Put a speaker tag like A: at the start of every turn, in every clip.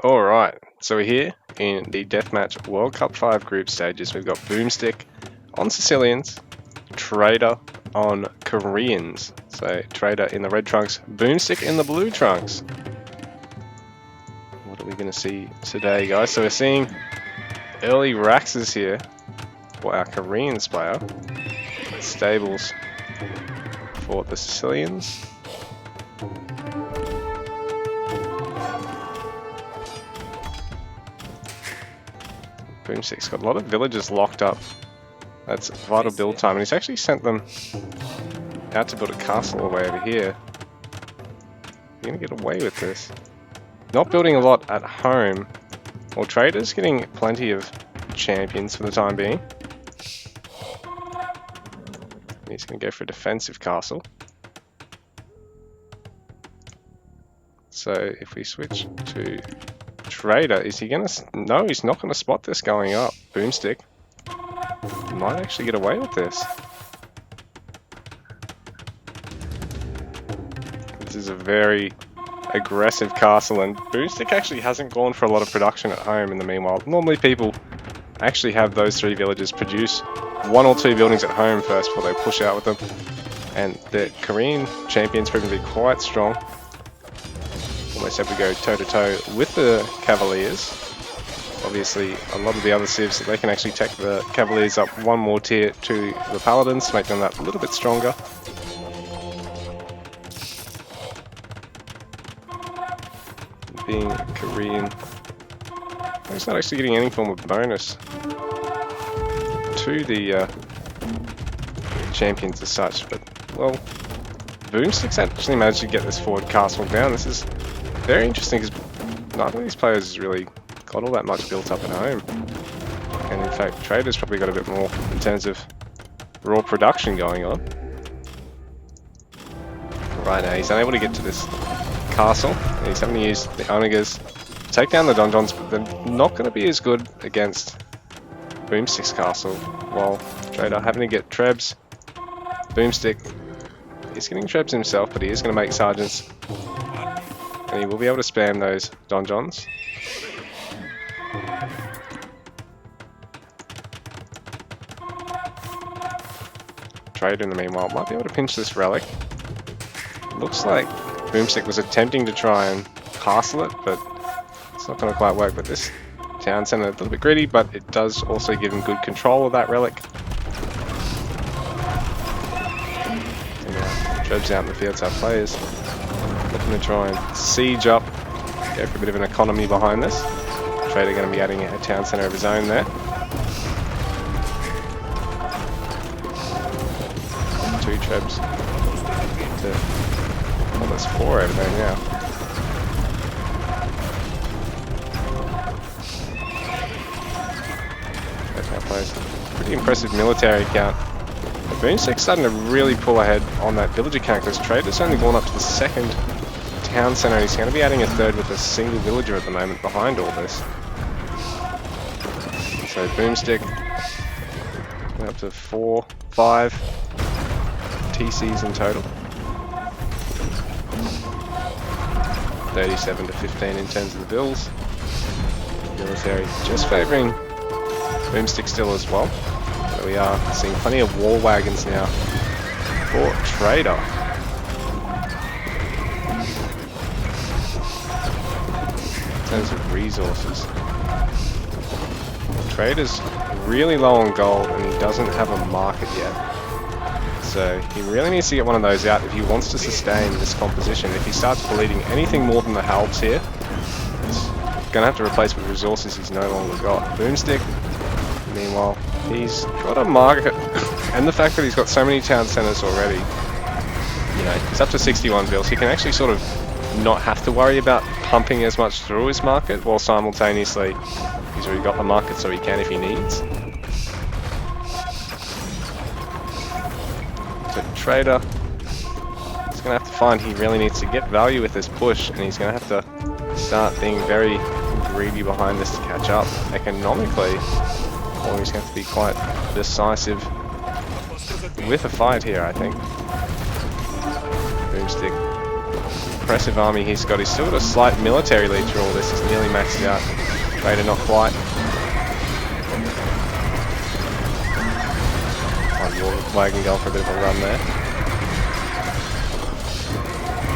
A: Alright, so we're here in the Deathmatch World Cup 5 group stages. We've got BoOmstik on Sicilians, Trader on Koreans. So Trader in the red trunks, BoOmstik in the blue trunks. What are we going to see today, guys? So we're seeing early Raxes here for our Koreans player. Stables for the Sicilians. BoOmstik's got a lot of villagers locked up. That's vital build time, and he's actually sent them out to build a castle all the way over here. You're gonna get away with this. Not building a lot at home. Well, Trader's getting plenty of champions for the time being. He's gonna go for a defensive castle. So if we switch to Trader, is he gonna... No, he's not gonna spot this going up. BoOmstik might actually get away with this. This is a very aggressive castle, and BoOmstik actually hasn't gone for a lot of production at home in the meanwhile. Normally people actually have those 3 villagers produce 1 or 2 buildings at home first before they push out with them. And the Korean champion's proven to be quite strong. Almost have to go toe-to-toe with the Cavaliers. Obviously, a lot of the other civs, they can actually take the Cavaliers up 1 more tier to the Paladins to make them that a little bit stronger. Being Korean, he's not actually getting any form of bonus to the champions as such, but, well, BoOmstik's actually managed to get this forward castle down. This is very interesting because neither of these players has really got all that much built up at home. And in fact, Trader's probably got a bit more in terms of raw production going on. Right now, he's unable to get to this castle. And he's having to use the Omegas to take down the donjons, but they're not going to be as good against BoOmstik's castle. While Trader having to get Trebs. BoOmstik is getting Trebs himself, but he is going to make sergeants. And he will be able to spam those donjons. Trader in the meanwhile might be able to pinch this relic. Looks like BoOmstik was attempting to try and castle it, but it's not going to quite work. But this town center is a little bit greedy, but it does also give him good control of that relic. And now Trebs out in the field, so our players looking to try and siege up, go for a bit of an economy behind this. Trader going to be adding a town center of his own there. 2 Trebs to... Well, there's 4 over there now. That plays pretty impressive military count. BoOmstik's starting to really pull ahead on that villager count because Trader's only gone up to the 2nd town center. He's going to be adding a 3rd with a single villager at the moment behind all this. So BoOmstik up to 4, 5 TCs in total. 37 to 15 in terms of the bills. Military just favouring BoOmstik still as well. So we are seeing plenty of war wagons now for Trader. In terms of resources, Trader's really low on gold and he doesn't have a market yet. So he really needs to get one of those out if he wants to sustain this composition. If he starts bleeding anything more than the halves here, he's going to have to replace with resources he's no longer got. BoOmstik, meanwhile, he's got a market, and the fact that he's got so many town centers already, you know, he's up to 61 bills. He can actually sort of not have to worry about pumping as much through his market, while simultaneously he's already got the market so he can if he needs. So Trader, he's going to have to find he really needs to get value with this push, and he's going to have to start being very greedy behind this to catch up economically, or he's going to have to be quite decisive with a fight here, I think. BoOmstik impressive army he's got. He's still got a slight military lead through all this. He's nearly maxed out. Trader not quite. Wagon going for a bit of a run there.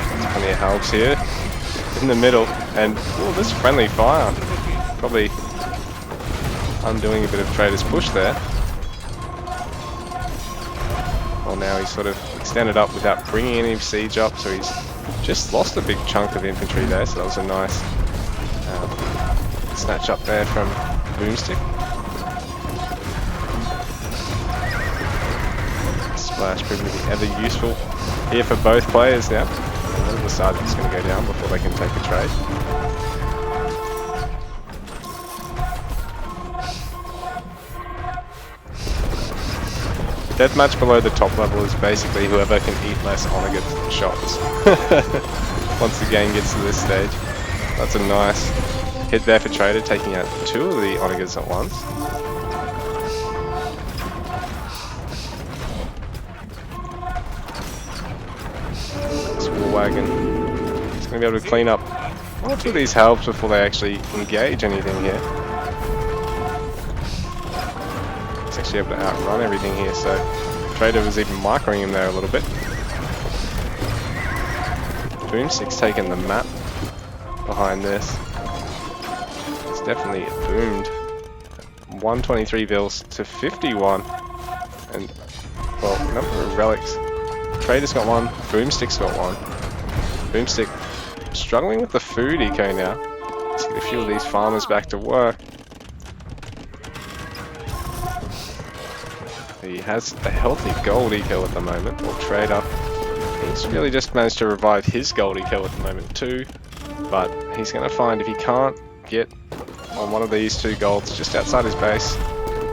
A: There's plenty of helps here in the middle, and this friendly fire probably undoing a bit of Trader's push there. Well, now he's sort of extended up without bringing any siege up, so he's just lost a big chunk of infantry there. So that was a nice snatch up there from BoOmstik. Splash proving to be ever useful here for both players now. One of the sergeants is going to go down before they can take a trade. Deathmatch below the top level is basically whoever can eat less Onagga shots once the game gets to this stage. That's a nice hit there for Trader, taking out 2 of the Onaggas at once. Wagon. He's going to be able to clean up 1 or 2 of these helps before they actually engage anything here. He's actually able to outrun everything here, so Trader was even microing him there a little bit. BoOmstik's taken the map behind this. It's definitely boomed. 123 bills to 51, and well, number of relics. Trader's got 1, BoOmstik's got 1. BoOmstik struggling with the food eco now. Let's get a few of these farmers back to work. He has a healthy gold eco at the moment, or Trader. He's really just managed to revive his gold eco at the moment too. But he's going to find if he can't get on one of these 2 golds just outside his base,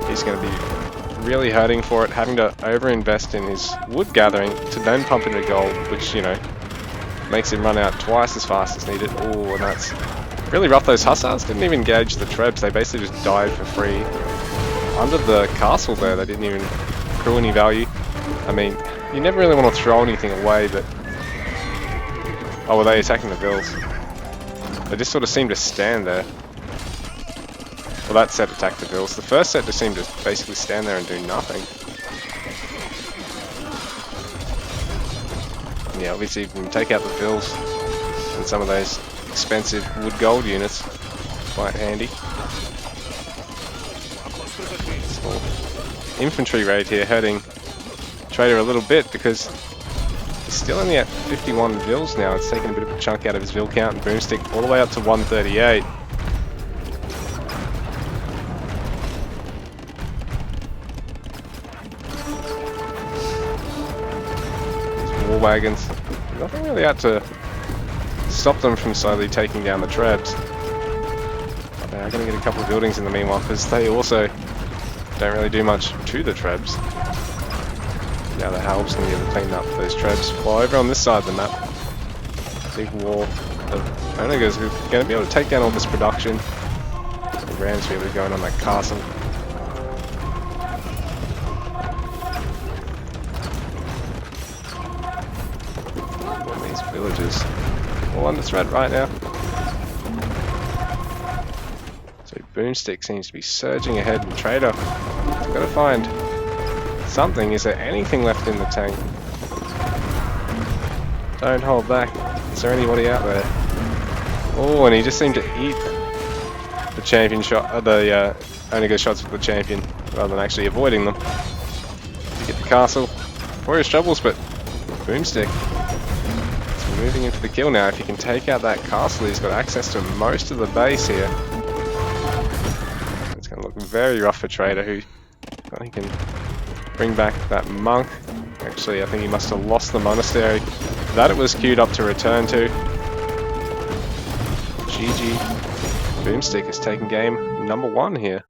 A: he's going to be really hurting for it, having to over-invest in his wood gathering to then pump into gold, which, you know, makes him run out twice as fast as needed. Oh, and that's really rough. Those Hussars didn't even engage the Trebs. They basically just died for free under the castle there. They didn't even accrue any value. I mean, you never really want to throw anything away, but... Oh, were they attacking the bills? They just sort of seemed to stand there. Well, that set attacked the bills. The first set just seemed to basically stand there and do nothing. Yeah, obviously you can take out the bills and some of those expensive wood gold units. Quite handy. So, infantry raid here hurting Trader a little bit because he's still only at 51 vills now. It's taken a bit of a chunk out of his vill count, and BoOmstik all the way up to 138. War wagons, nothing really out to stop them from slowly taking down the Trebs. But they are going to get a couple of buildings in the meanwhile, because they also don't really do much to the Trebs. Now the Halb's going to be able to clean up those Trebs. While over on this side of the map, big wall of Onaggas who are going to be able to take down all this production. The Rams really going on that castle. Villages all under threat right now. So BoOmstik seems to be surging ahead, and Trader has got to find something. Is there anything left in the tank? Don't hold back. Is there anybody out there? Oh, and he just seemed to eat the champion shot, the Onagga shots with the champion, rather than actually avoiding them. To get the castle for his troubles, but BoOmstik moving into the kill now. If he can take out that castle, he's got access to most of the base here. It's going to look very rough for Trader, who he can bring back that monk. Actually, I think he must have lost the monastery that it was queued up to return to. GG. BoOmstik has taken game number 1 here.